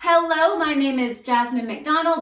Hello, my name is Jasmine McDonald.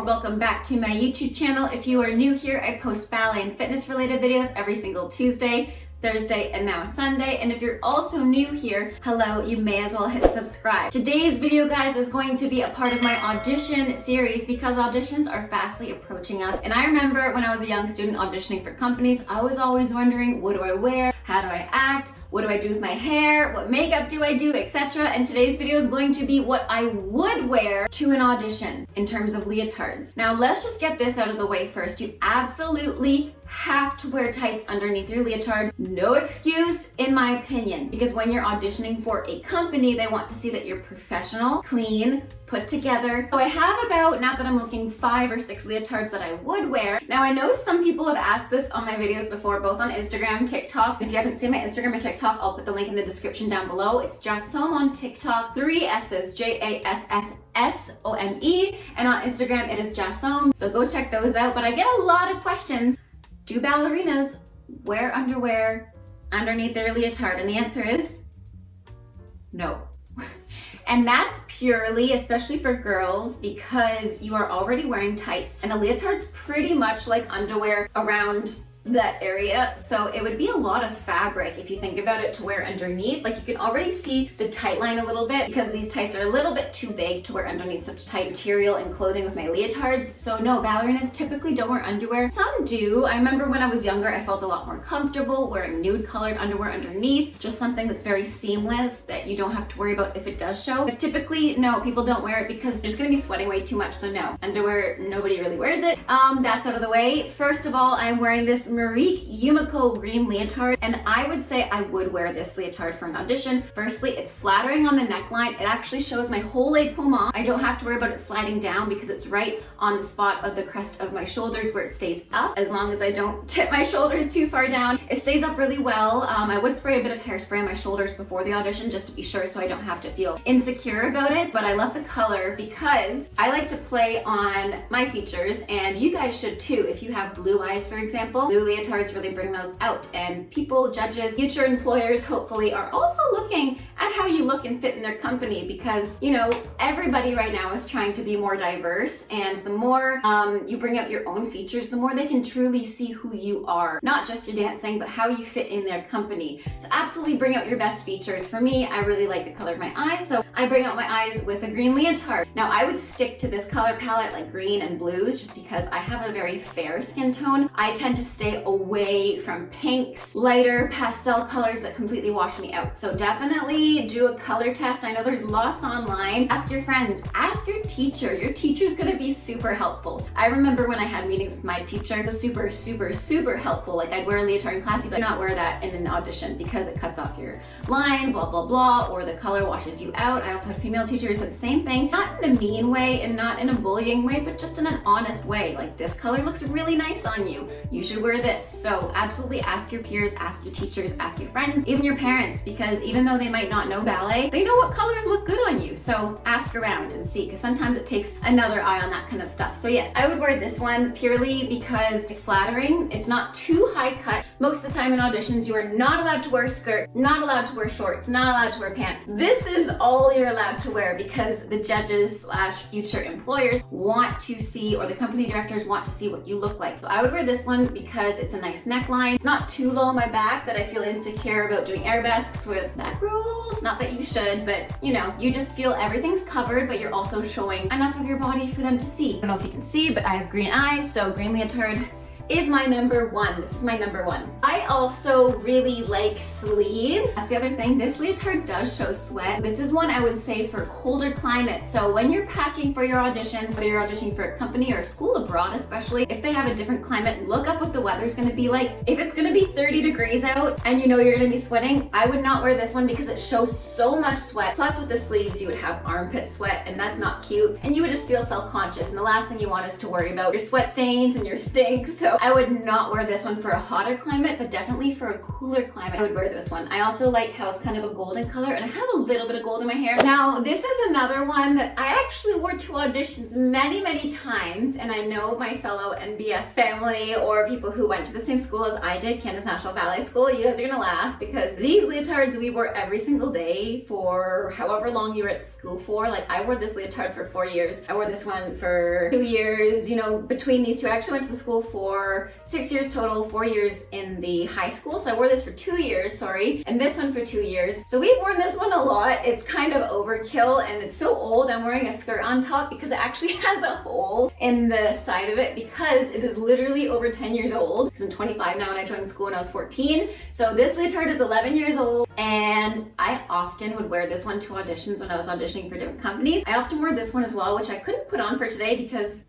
Welcome back to my YouTube channel. If you are new here, I post ballet and fitness related videos every single Tuesday, Thursday, and now Sunday. And if you're also new here, hello, you may as well hit subscribe. Today's video, guys, is going to be a part of my audition series because auditions are fastly approaching us. And I remember when I was a young student auditioning for companies, I was always wondering, what do I wear? How do I act? What do I do with my hair? What makeup do I do, etc. And today's video is going to be what I would wear to an audition in terms of leotards. Now, let's just get this out of the way first. You absolutely have to wear tights underneath your leotard. No excuse, in my opinion, because when you're auditioning for a company, they want to see that you're professional, clean, put together. So I have about, now that I'm looking, 5 or 6 leotards that I would wear. Now I know some people have asked this on my videos before, both on Instagram, TikTok. If you haven't seen my Instagram or TikTok, I'll put the link in the description down below. It's Jassome on TikTok, 3 S's, Jassome, and on Instagram it is Jassome. So go check those out. But I get a lot of questions. Do ballerinas wear underwear underneath their leotard? And the answer is no. And that's purely, especially for girls, because you are already wearing tights and a leotard's pretty much like underwear around that area. So it would be a lot of fabric if you think about it to wear underneath. Like, you can already see the tight line a little bit because these tights are a little bit too big to wear underneath such tight material and clothing with my leotards. So no, ballerinas typically don't wear underwear. Some do. I remember when I was younger, I felt a lot more comfortable wearing nude colored underwear underneath, just something that's very seamless that you don't have to worry about if it does show. But typically, no, people don't wear it because they're just gonna be sweating way too much. So no, underwear, nobody really wears it. That's out of the way. First of all, I'm wearing this Marique Yumiko green leotard, and I would say I would wear this leotard for an audition. Firstly, it's flattering on the neckline. It actually shows my whole leg pommel. I don't have to worry about it sliding down because it's right on the spot of the crest of my shoulders where it stays up, as long as I don't tip my shoulders too far down. It stays up really well. I would spray a bit of hairspray on my shoulders before the audition just to be sure, so I don't have to feel insecure about it. But I love the color because I like to play on my features, and you guys should too. If you have blue eyes, for example, blue leotards really bring those out, and people, judges, future employers hopefully are also looking at how you look and fit in their company, because, you know, everybody right now is trying to be more diverse, and the more you bring out your own features, the more they can truly see who you are, not just your dancing, but how you fit in their company. So absolutely bring out your best features. For me, I really like the color of my eyes, so I bring out my eyes with a green leotard. Now I would stick to this color palette, like green and blues, just because I have a very fair skin tone. I tend to stay away from pinks, lighter pastel colors that completely wash me out. So definitely do a color test. I know there's lots online. Ask your friends, ask your teacher. Your teacher's gonna be super helpful. I remember when I had meetings with my teacher, it was super helpful. Like, I'd wear a leotard in class, but not wear that in an audition because it cuts off your line, blah, blah, blah, or the color washes you out. I also had a female teacher who said the same thing, not in a mean way and not in a bullying way, but just in an honest way. Like, this color looks really nice on you. You should wear this. So absolutely ask your peers, ask your teachers, ask your friends, even your parents, because even though they might not know ballet, they know what colors look good on you. So ask around and see, because sometimes it takes another eye on that kind of stuff. So yes, I would wear this one purely because it's flattering. It's not too high cut. Most of the time in auditions, you are not allowed to wear a skirt, not allowed to wear shorts, not allowed to wear pants. This is all you're allowed to wear because the judges / future employers want to see, or the company directors want to see, what you look like. So I would wear this one because it's a nice neckline. It's not too low on my back that I feel insecure about doing arabesques with back rolls. Not that you should, but you know, you just feel everything's covered, but you're also showing enough of your body for them to see. I don't know if you can see, but I have green eyes, so green leotard is my number one. This is my number one. I also really like sleeves. That's the other thing. This leotard does show sweat. This is one I would say for colder climates. So when you're packing for your auditions, whether you're auditioning for a company or a school abroad especially, if they have a different climate, look up what the weather's gonna be like. If it's gonna be 30 degrees out and you know you're gonna be sweating, I would not wear this one because it shows so much sweat. Plus with the sleeves, you would have armpit sweat, and that's not cute. And you would just feel self-conscious. And the last thing you want is to worry about your sweat stains and your stink. So I would not wear this one for a hotter climate, but definitely for a cooler climate, I would wear this one. I also like how it's kind of a golden color, and I have a little bit of gold in my hair. Now, this is another one that I actually wore to auditions many, many times, and I know my fellow NBS family or people who went to the same school as I did, Canada's National Ballet School, you guys are gonna laugh because these leotards we wore every single day for however long you were at school for. Like, I wore this leotard for 4 years. I wore this one for 2 years. You know, between these two, I actually went to the school for 6 years total, 4 years in the high school. So I wore this for 2 years, sorry, and this one for 2 years. So we've worn this one a lot. It's kind of overkill and it's so old. I'm wearing a skirt on top because it actually has a hole in the side of it because it is literally over 10 years old. I'm 25 now and I joined school when I was 14. So this leotard is 11 years old, and I often would wear this one to auditions when I was auditioning for different companies. I often wore this one as well, which I couldn't put on for today because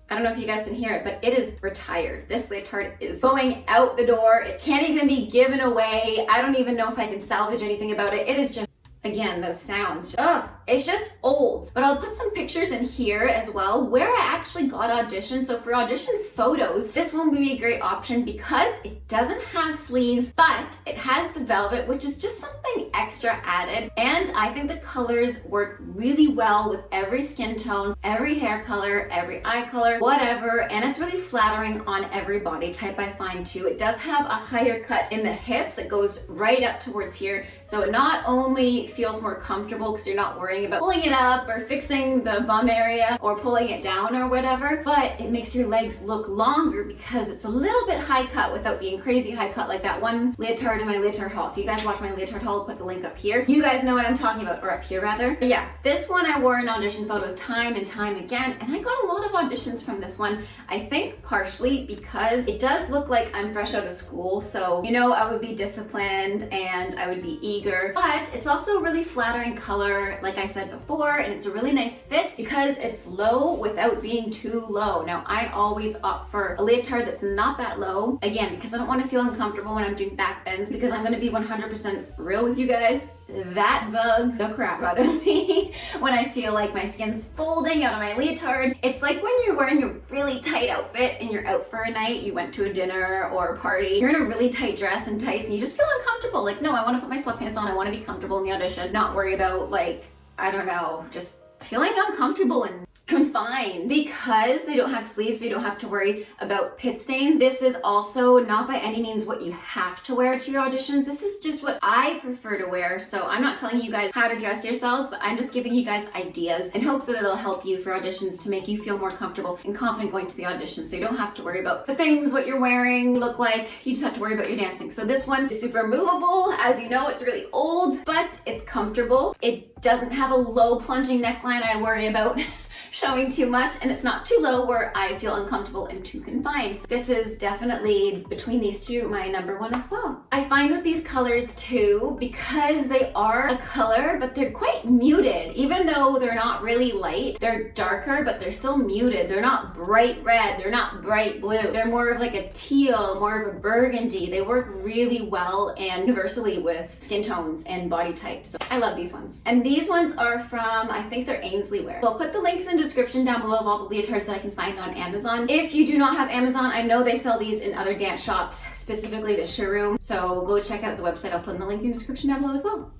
I don't know if you guys can hear it, but it is retired. This leotard is going out the door. It can't even be given away. I don't even know if I can salvage anything about it. It is just, again, those sounds, it's just old. But I'll put some pictures in here as well where I actually got auditioned. So for audition photos, this one would be a great option because it doesn't have sleeves, but it has the velvet, which is just something extra added. And I think the colors work really well with every skin tone, every hair color, every eye color, whatever. And it's really flattering on every body type, I find too. It does have a higher cut in the hips. It goes right up towards here. So it not only feels more comfortable because you're not worrying about pulling it up or fixing the bum area or pulling it down or whatever, but it makes your legs look longer because it's a little bit high cut without being crazy high cut like that one leotard in my leotard haul. If you guys watch my leotard haul, I'll put the link up here. You guys know what I'm talking about, or up here rather. But yeah, this one I wore in audition photos time and time again, and I got a lot of auditions from this one. I think partially because it does look like I'm fresh out of school, so you know I would be disciplined and I would be eager, but it's also a really flattering color, like I said before, and it's a really nice fit because it's low without being too low. Now, I always opt for a leotard that's not that low, again, because I don't want to feel uncomfortable when I'm doing back bends, because I'm going to be 100% real with you guys. That bugs the crap out of me when I feel like my skin's folding out of my leotard. It's like when you're wearing a really tight outfit and you're out for a night, you went to a dinner or a party, you're in a really tight dress and tights and you just feel uncomfortable. Like, no, I want to put my sweatpants on, I want to be comfortable in the audition, not worry about, like, I don't know, just feeling uncomfortable and confined. Because they don't have sleeves, so you don't have to worry about pit stains. This is also not by any means what you have to wear to your auditions. This is just what I prefer to wear. So I'm not telling you guys how to dress yourselves, but I'm just giving you guys ideas in hopes that it'll help you for auditions to make you feel more comfortable and confident going to the audition. So you don't have to worry about the things what you're wearing look like. You just have to worry about your dancing. So this one is super movable. As you know, it's really old, but it's comfortable. It doesn't have a low plunging neckline I worry about showing too much, and it's not too low where I feel uncomfortable and too confined. So this is definitely, between these two, my number one as well. I find with these colors too, because they are a color, but they're quite muted. Even though they're not really light, they're darker, but they're still muted. They're not bright red, they're not bright blue. They're more of like a teal, more of a burgundy. They work really well and universally with skin tones and body types. So I love these ones. And these ones are from, I think they're Ainsley Wear. So I'll put the links in description down below of all the leotards that I can find on Amazon. If you do not have Amazon, I know they sell these in other dance shops, specifically the showroom. So go check out the website. I'll put in the link in the description down below as well.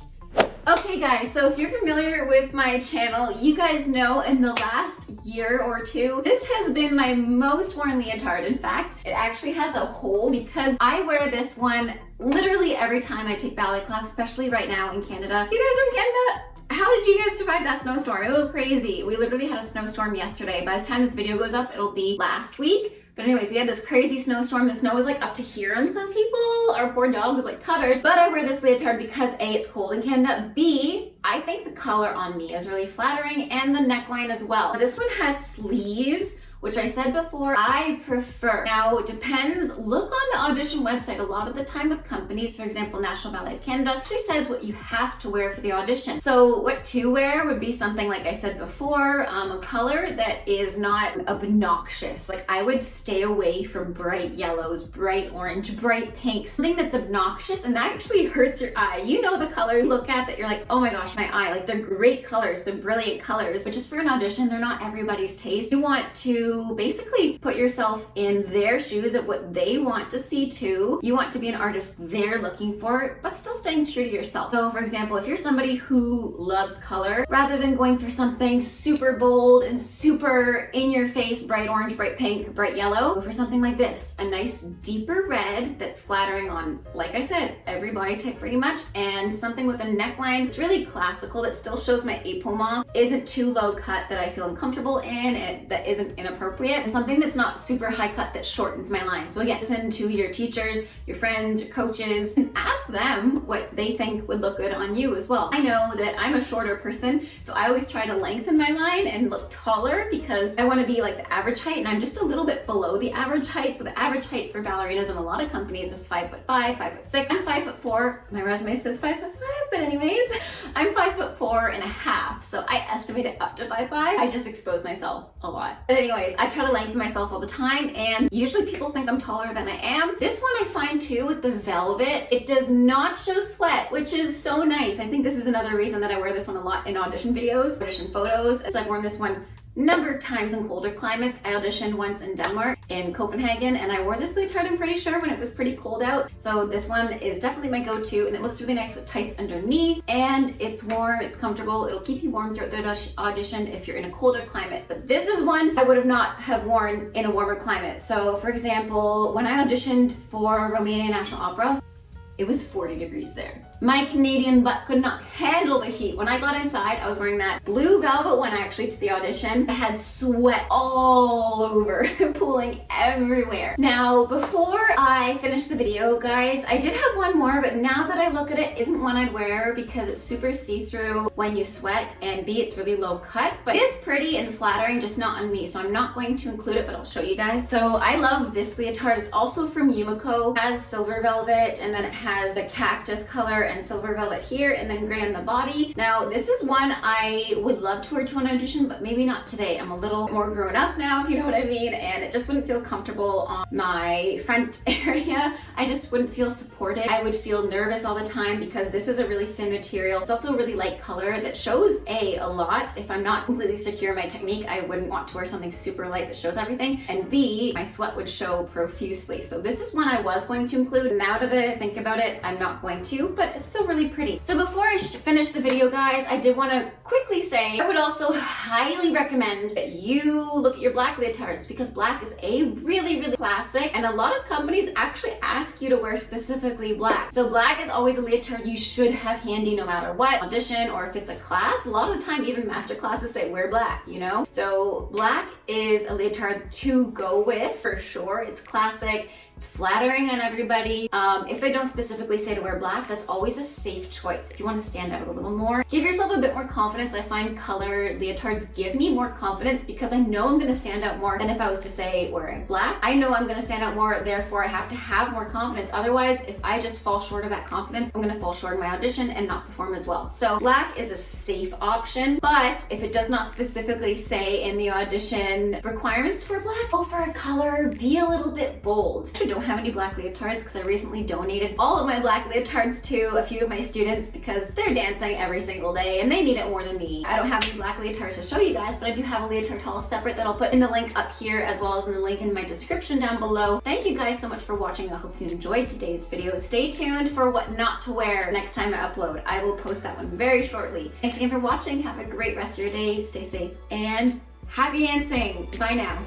Okay guys, so if you're familiar with my channel, you guys know in the last year or two, this has been my most worn leotard. In fact, it actually has a hole because I wear this one literally every time I take ballet class, especially right now in Canada. You guys are in Canada? How did you guys survive that snowstorm? It was crazy. We literally had a snowstorm yesterday. By the time this video goes up, it'll be last week. But anyways, we had this crazy snowstorm. The snow was like up to here on some people. Our poor dog was like covered. But I wear this leotard because A, it's cold in Canada. B, I think the color on me is really flattering and the neckline as well. This one has sleeves, which I said before, I prefer. Now, it depends. Look on the audition website. A lot of the time with companies, for example, National Ballet of Canada, actually says what you have to wear for the audition. So what to wear would be something, like I said before, a color that is not obnoxious. Like, I would stay away from bright yellows, bright orange, bright pinks, something that's obnoxious and that actually hurts your eye. You know the colors you look at that you're like, oh my gosh, my eye. Like, they're great colors, they're brilliant colors, but just for an audition, they're not everybody's taste. You want to to basically put yourself in their shoes of what they want to see too. You want to be an artist they're looking for, but still staying true to yourself. So for example, if you're somebody who loves color, rather than going for something super bold and super in your face, bright orange, bright pink, bright yellow, go for something like this, a nice deeper red that's flattering on, like I said, every body type pretty much, and something with a neckline. It's really classical, that still shows my épaulement, isn't too low cut that I feel uncomfortable in, and that isn't inappropriate, and something that's not super high cut that shortens my line. So again, listen to your teachers, your friends, your coaches, and ask them what they think would look good on you as well. I know that I'm a shorter person, so I always try to lengthen my line and look taller because I want to be like the average height, and I'm just a little bit below the average height. So the average height for ballerinas in a lot of companies is 5'5", 5'6". I'm 5'4". My resume says 5'5", but anyways, I'm 5'4.5". So I estimate it up to 5'5". I just expose myself a lot. But anyways, I try to lengthen myself all the time, and usually people think I'm taller than I am. This one I find too with the velvet, it does not show sweat, which is so nice. I think this is another reason that I wear this one a lot in audition videos, audition photos. I've worn this one a number of times in colder climates. I auditioned once in Denmark, in Copenhagen, and I wore this leotard, I'm pretty sure, when it was pretty cold out. So this one is definitely my go-to, and it looks really nice with tights underneath, and it's warm, it's comfortable, it'll keep you warm throughout the audition if you're in a colder climate. But this is one I would not have worn in a warmer climate. So for example, when I auditioned for Romanian National Opera, it was 40 degrees there. My Canadian butt could not handle the heat. When I got inside, I was wearing that blue velvet one actually to the audition. I had sweat all over, pooling everywhere. Now, before I finish the video, guys, I did have one more, but now that I look at it, isn't one I'd wear because it's super see-through when you sweat, and B, it's really low cut, but it is pretty and flattering, just not on me. So I'm not going to include it, but I'll show you guys. So I love this leotard. It's also from Yumiko. It has silver velvet, and then it has a cactus color and silver velvet here, and then gray on the body. Now, this is one I would love to wear to an audition, but maybe not today. I'm a little more grown up now, if you know what I mean, and it just wouldn't feel comfortable on my front area. I just wouldn't feel supported. I would feel nervous all the time because this is a really thin material. It's also a really light color that shows a lot. If I'm not completely secure in my technique, I wouldn't want to wear something super light that shows everything, and B, my sweat would show profusely. So this is one I was going to include. Now that I think about it, I'm not going to, but it's still really pretty. So before I finish the video, guys, I did want to quickly say I would also highly recommend that you look at your black leotards, because black is a really classic, and a lot of companies actually ask you to wear specifically black. So black is always a leotard you should have handy no matter what audition, or if it's a class. A lot of the time, even master classes say wear black, you know? So black is a leotard to go with for sure. It's classic. It's flattering on everybody. If they don't specifically say to wear black, that's always a safe choice. If you want to stand out a little more, give yourself a bit more confidence. I find color leotards give me more confidence because I know I'm going to stand out more than if I was to say wearing black. I know I'm going to stand out more, therefore I have to have more confidence. Otherwise, if I just fall short of that confidence, I'm going to fall short in my audition and not perform as well. So black is a safe option, but if it does not specifically say in the audition requirements to wear black, go for a color, be a little bit bold. I don't have any black leotards because I recently donated all of my black leotards to a few of my students because they're dancing every single day and they need it more than me. I don't have any black leotards to show you guys, but I do have a leotard haul separate that I'll put in the link up here as well as in the link in my description down below. Thank you guys so much for watching. I hope you enjoyed today's video. Stay tuned for what not to wear next time I upload. I will post that one very shortly. Thanks again for watching. Have a great rest of your day. Stay safe and happy dancing. Bye now.